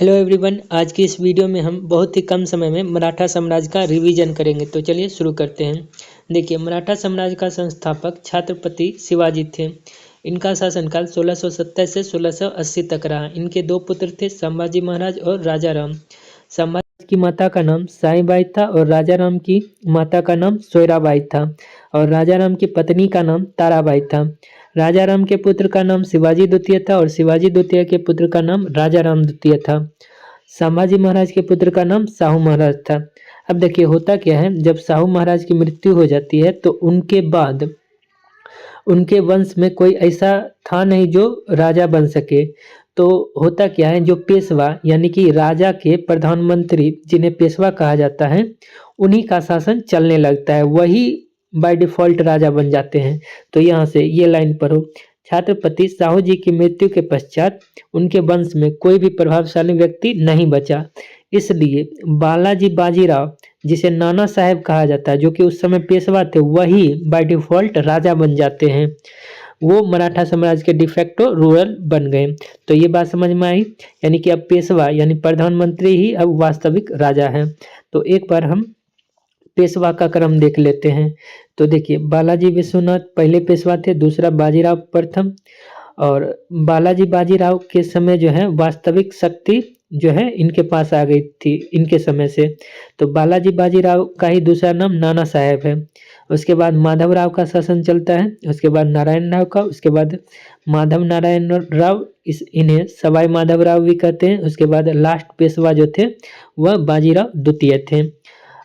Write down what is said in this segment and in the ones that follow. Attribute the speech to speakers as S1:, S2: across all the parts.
S1: Hello everyone. आज की इस वीडियो में हम बहुत ही कम समय में मराठा साम्राज्य का रिवीजन करेंगे। तो चलिए शुरू करते हैं। देखिए, मराठा साम्राज्य का संस्थापक छत्रपति शिवाजी थे। इनका शासनकाल 1670 से 1680 तक रहा। इनके दो पुत्र थे, संभाजी महाराज और राजा राम। संभाजी की माता का नाम साईबाई था और राजा राम की माता का नाम सोयराबाई था और राजा राम की पत्नी का नाम ताराबाई था। राजा राम के पुत्र का नाम शिवाजी द्वितीय था और शिवाजी द्वितीय के पुत्र का नाम राजा राम द्वितीय था। संभाजी महाराज के पुत्र का नाम साहू महाराज था। अब देखिए होता क्या है, जब साहू महाराज की मृत्यु हो जाती है तो उनके बाद उनके वंश में कोई ऐसा था नहीं जो राजा बन सके। तो होता क्या है, जो पेशवा यानी कि राजा के प्रधानमंत्री जिन्हें पेशवा कहा जाता है, उन्हीं का शासन चलने लगता है। वही बाय डिफॉल्ट राजा बन जाते हैं। तो यहाँ से ये लाइन पढ़ो। छत्रपति साहू जी की मृत्यु के पश्चात उनके वंश में कोई भी प्रभावशाली व्यक्ति नहीं बचा। इसलिए बालाजी बाजीराव, जिसे नाना साहेब कहा जाता है, जो कि उस समय पेशवा थे, वही बाय डिफॉल्ट राजा बन जाते हैं। वो मराठा साम्राज्य के डिफेक्टो रूलर बन गए। तो ये बात समझ में आई, यानी कि अब पेशवा यानी प्रधानमंत्री ही अब वास्तविक राजा है। तो एक बार हम पेशवा का क्रम देख लेते हैं। तो देखिए, बालाजी विश्वनाथ पहले पेशवा थे, दूसरा बाजीराव प्रथम। और बालाजी बाजीराव के समय जो है वास्तविक शक्ति जो है इनके पास आ गई थी इनके समय से। तो बालाजी बाजीराव का ही दूसरा नाम नाना साहेब है। उसके बाद माधव राव का शासन चलता है, उसके बाद नारायण राव का, उसके बाद माधव नारायण राव, इन्हें सवाई माधव राव भी कहते हैं। उसके बाद लास्ट पेशवा जो थे वह बाजीराव द्वितीय थे।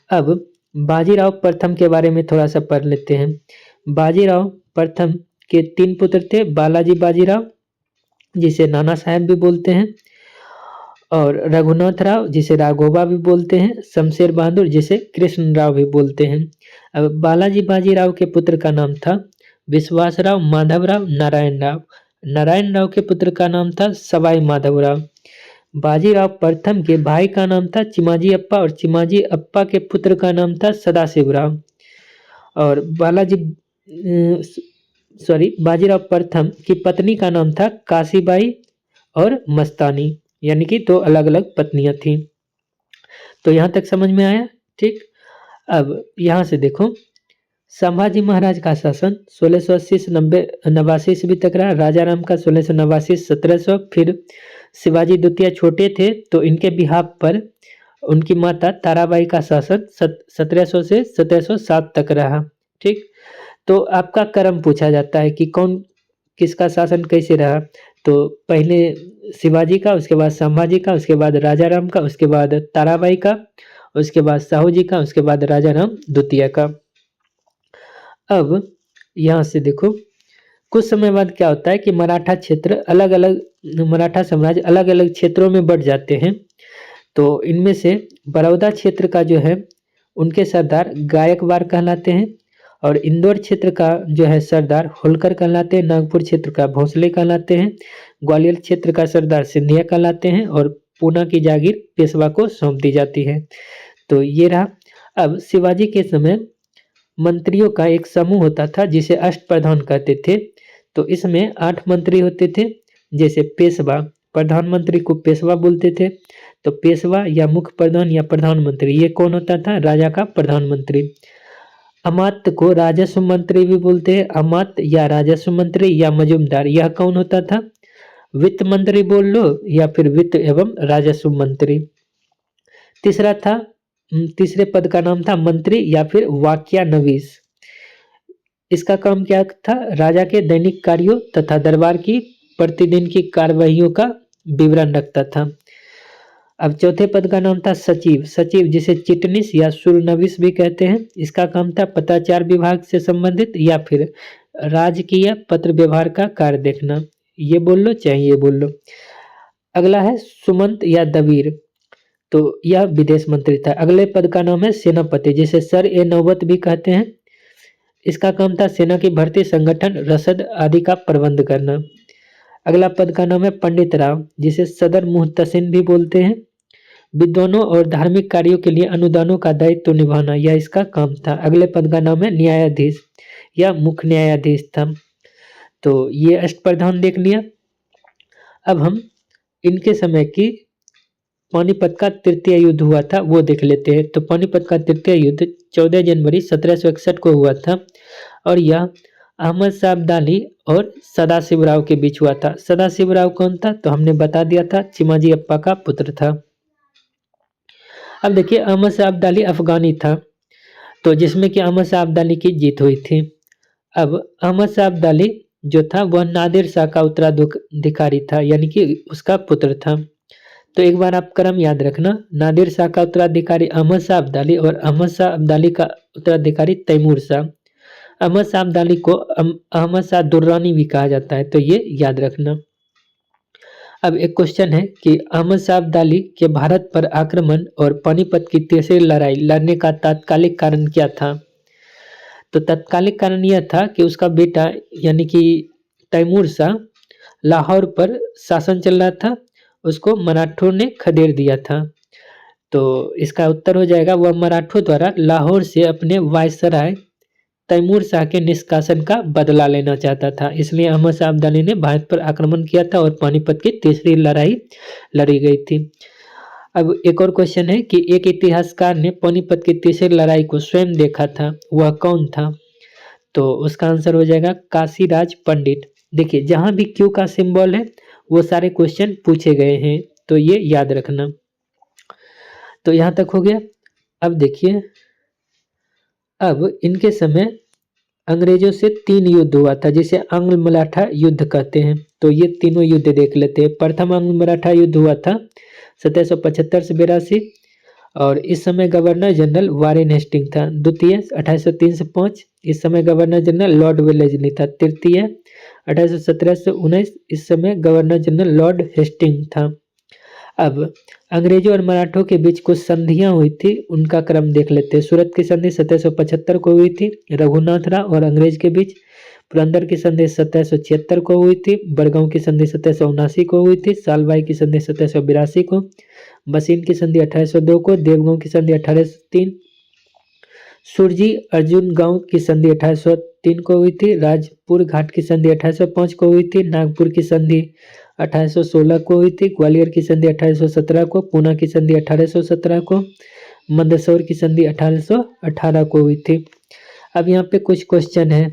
S1: अब बाजीराव प्रथम के बारे में थोड़ा सा पढ़ लेते हैं। बाजीराव प्रथम के तीन पुत्र थे, बालाजी बाजीराव जिसे नाना साहेब भी बोलते हैं, और रघुनाथ राव जिसे राघोबा भी बोलते हैं, शमशेर बहादुर जिसे कृष्ण राव भी बोलते हैं। अब बालाजी बाजीराव के पुत्र का नाम था विश्वास राव, माधव राव, नारायण राव। नारायण राव के पुत्र का नाम था सवाई माधव राव। बाजीराव प्रथम के भाई का नाम था चिमाजी अप्पा और चिमाजी अप्पा के पुत्र का नाम था सदाशिव राव। और बाजीराव प्रथम की पत्नी का नाम था काशीबाई और मस्तानी, यानी कि दो अलग अलग पत्नियां थीं। तो यहाँ तक समझ में आया? ठीक। अब यहाँ से देखो, संभाजी महाराज का शासन 1680 से 89 ईस्वी तक रहा। राजा राम का 1689 से 1700। फिर शिवाजी द्वितीय छोटे थे तो इनके बिहाफ पर उनकी माता ताराबाई का शासन 1700 से 1707 तक रहा। ठीक। तो आपका क्रम पूछा जाता है कि कौन किसका शासन कैसे रहा। तो पहले शिवाजी का, उसके बाद संभाजी का, उसके बाद राजा राम का, उसके बाद ताराबाई का, उसके बाद साहू जी का, उसके बाद राजा राम द्वितीय का। अब यहाँ से देखो, कुछ समय बाद क्या होता है कि मराठा साम्राज्य अलग अलग क्षेत्रों में बढ़ जाते हैं। तो इनमें से बड़ौदा क्षेत्र का जो है उनके सरदार गायकवाड़ कहलाते हैं, और इंदौर क्षेत्र का जो है सरदार होलकर कहलाते हैं, नागपुर क्षेत्र का भोसले कहलाते हैं, ग्वालियर क्षेत्र का सरदार सिंधिया कहलाते हैं, और पूना की जागीर पेशवा को सौंप दी जाती है। तो ये रहा। अब शिवाजी के समय मंत्रियों का एक समूह होता था जिसे अष्टप्रधान कहते थे। तो इसमें 8 मंत्री होते थे। जैसे पेशवा, प्रधानमंत्री को पेशवा बोलते थे। तो पेशवा या मुख्य प्रधान या प्रधानमंत्री, ये कौन होता था? राजा का प्रधानमंत्री। अमात्य को राजस्व मंत्री भी बोलते हैं। अमात्य या राजस्व मंत्री या मजूमदार, यह कौन होता था? वित्त मंत्री बोल लो या फिर वित्त एवं राजस्व मंत्री। तीसरे पद का नाम था मंत्री या फिर वाक्यानवीस। इसका काम क्या था? राजा के दैनिक कार्यों तथा दरबार की प्रतिदिन की कार्यवाहियों का विवरण रखता था। अब चौथे पद का नाम था सचिव। सचिव जिसे चिटनीस या शुरनविस भी कहते हैं। इसका काम था पत्राचार विभाग से संबंधित या फिर राजकीय पत्र व्यवहार का कार्य देखना। ये बोल लो चाहे ये बोल लो। अगला है सुमंत या दबीर, तो यह विदेश मंत्री था। अगले पद का नाम है सेनापति, जिसे सर ए नौबत भी कहते हैं। इसका काम था सेना की भर्ती, संगठन, रसद आदि का प्रबंध करना। अगला पद का नाम है पंडित राव, जिसे सदर मुहतसिन भी बोलते हैं। विद्वानों और धार्मिक कार्यों के लिए अनुदानों का दायित्व निभाना, यह इसका काम था। अगले पद का नाम है न्यायाधीश या मुख्य न्यायाधीश था। तो ये अष्टप्रधान देख लिया। अब हम इनके समय की पानीपत का तृतीय युद्ध हुआ था वो देख लेते हैं। तो पानीपत का तृतीय युद्ध 14 जनवरी 1761 को हुआ था और यह अहमद शाह अब्दाली और सदाशिवराव के बीच हुआ था। सदाशिवराव कौन था? तो हमने बता दिया था, चिमाजी अप्पा का पुत्र था। अब देखिए अहमद शाह अब्दाली अफगानी था, तो जिसमें कि अहमद शाह अब्दाली की जीत हुई थी। अब अहमद शाह अब्दाली जो था वह नादिर शाह का उत्तराधिकारी था, यानी कि उसका पुत्र था। तो एक बार आप क्रम याद रखना, नादिर शाह का उत्तराधिकारी अहमद शाह अब्दाली और अहमद शाह अब्दाली का उत्तराधिकारी तैमूर शाह। अहमद शाह अब्दाली को अहमद शाह दुर्रानी भी कहा जाता है, तो ये याद रखना। अब एक क्वेश्चन है कि अहमद शाह अब्दाली के भारत पर आक्रमण और पानीपत की तीसरी लड़ाई लड़ने का तात्कालिक कारण क्या था? तो तात्कालिक कारण यह था कि उसका बेटा यानी कि तैमूर शाह लाहौर पर शासन चल रहा था, उसको मराठों ने खदेड़ दिया था। तो इसका उत्तर हो जाएगा वह मराठों द्वारा लाहौर से अपने वायसराय तैमूर शाह के निष्कासन का बदला लेना चाहता था, इसलिए अहमद शाह अब्दाली ने भारत पर आक्रमण किया था और पानीपत की तीसरी लड़ाई लड़ी गई थी। अब एक और क्वेश्चन है कि एक इतिहासकार ने पानीपत की तीसरी लड़ाई को स्वयं देखा था, वह कौन था? तो उसका आंसर हो जाएगा काशीराज पंडित। देखिए जहां भी क्यू का सिंबल है वो सारे क्वेश्चन पूछे गए हैं, तो ये याद रखना। तो यहां तक हो गया। अब देखिए, अब इनके समय अंग्रेजों से 3 युद्ध हुआ था जिसे आंग्ल मराठा युद्ध कहते हैं। तो ये तीनों युद्ध देख लेते हैं। प्रथम आंग्ल मराठा युद्ध हुआ था 1775 से 82 और इस समय गवर्नर जनरल वारेन हेस्टिंग था। द्वितीय 1803 से 5, इस समय गवर्नर जनरल लॉर्ड वेलेस्ली था। तृतीय 1817 से 19, इस समय गवर्नर जनरल लॉर्ड हेस्टिंग था। अब अंग्रेजों और मराठों के बीच कुछ संधियां हुई थी, उनका क्रम देख लेते हैं। सूरत की संधि 1775 को हुई थी रघुनाथ राव और अंग्रेज के बीच। पुरंदर की संधि 1776 को हुई थी। बड़गांव की संधि 1779 को हुई थी। सालबाई की संधि 1782 को। बसीन की संधि 1802 को। देवगांव की संधि 1803। सुरजी अर्जुन गांव की संधि 1803 को हुई थी। राजपुर घाट की संधि 1805 को हुई थी। नागपुर की संधि 1816 को हुई थी। ग्वालियर की संधि 1817 को। पूना की संधि 1817 को। मंदसौर की संधि 1818 को हुई थी। अब यहाँ पे कुछ क्वेश्चन है।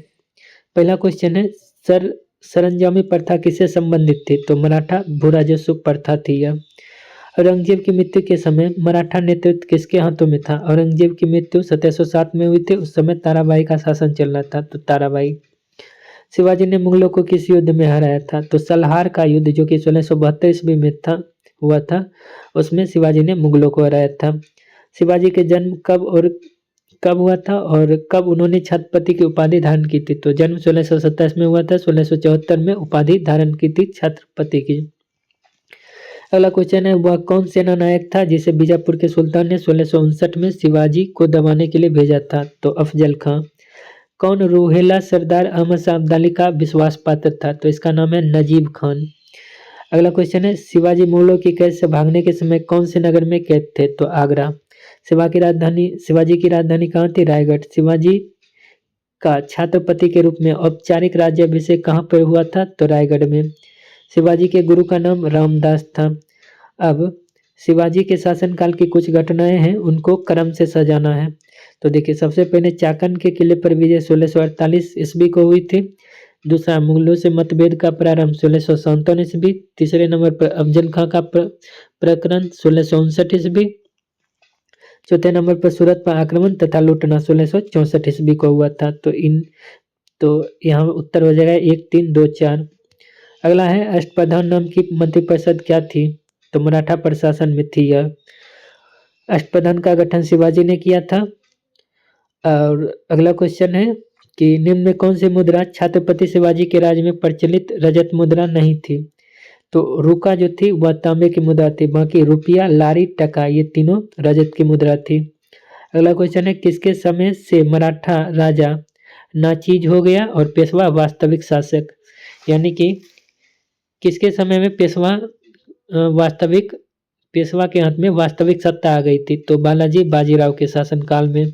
S1: पहला क्वेश्चन है सरंजामी प्रथा किससे संबंधित थी? तो मराठा भूराजस्व प्रथा थी यह। औरंगजेब की मृत्यु के समय मराठा नेतृत्व किसके हाथों में था? औरंगजेब की मृत्यु 1707 में हुई थी, उस समय ताराबाई का शासन चल रहा था, तो ताराबाई। शिवाजी ने मुगलों को किस युद्ध में हराया था? तो सलहार का युद्ध जो कि 1672 ईस्वी में हुआ था, उसमें शिवाजी ने मुगलों को हराया था। शिवाजी के जन्म कब हुआ था और कब उन्होंने छत्रपति की उपाधि धारण की थी? तो जन्म 1627 में हुआ था, 1674 में उपाधि धारण की थी छत्रपति की। अगला क्वेश्चन है वह कौन सेना नायक था जिसे बीजापुर के सुल्तान ने 1659 में शिवाजी को दबाने के लिए भेजा था? तो अफजल खां। कौन रोहेला सरदार अहमद शाह अब्दाली का विश्वास पात्र था? तो इसका नाम है नजीब खान। अगला क्वेश्चन है शिवाजी मुगलों की कैद से भागने के समय कौन से नगर में कैद थे? तो आगरा। शिवाजी की राजधानी कहाँ थी? रायगढ़। शिवाजी का छत्रपति के रूप में औपचारिक राज्याभिषेक कहाँ पर हुआ था? तो रायगढ़ में। शिवाजी के गुरु का नाम रामदास था। अब शिवाजी के शासनकाल की कुछ घटनाएं हैं, उनको क्रम से सजाना है। तो देखिए सबसे पहले चाकन के किले पर विजय 1648 ईस्वी को हुई थी। दूसरा मुगलों से मतभेद का प्रारंभ 1657 ईस्वी। तीसरे नंबर पर अफजल खां का प्रकरण 1659 ईस्वी। चौथे नंबर पर सूरत पर आक्रमण तथा लूटना 1664 ईस्वी को हुआ था। तो यहाँ उत्तर हो जाएगा 1, 3, 2, 4। अगला है अष्टप्रधान नाम की मंत्रिपरिषद क्या थी? तो मराठा प्रशासन में थी यह। अष्टप्रधान का गठन शिवाजी ने किया था। और अगला क्वेश्चन है कि निम्न में कौन सी मुद्रा छत्रपति शिवाजी के राज्य में प्रचलित रजत मुद्रा नहीं थी? तो रुका जो थी वह तांबे की मुद्रा थी, बाकी रुपया, लारी, टका ये तीनों रजत की मुद्रा थी। अगला क्वेश्चन है किसके समय से मराठा राजा नाचीज हो गया और पेशवा वास्तविक शासक? यानी कि किसके समय में पेशवा के हाथ में वास्तविक सत्ता आ गई थी? तो बालाजी बाजीराव के शासनकाल में।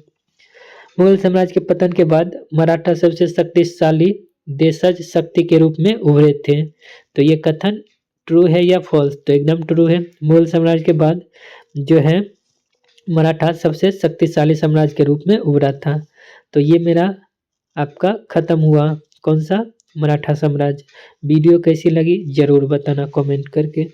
S1: मुगल साम्राज्य के पतन के बाद मराठा सबसे शक्तिशाली देशज शक्ति के रूप में उभरे थे। तो ये कथन ट्रू है या फॉल्स? तो एकदम ट्रू है। मुगल साम्राज्य के बाद जो है मराठा सबसे शक्तिशाली साम्राज्य के रूप में उभरा था। तो ये मेरा आपका खत्म हुआ कौन सा? मराठा साम्राज्य। वीडियो कैसी लगी जरूर बताना कमेंट करके।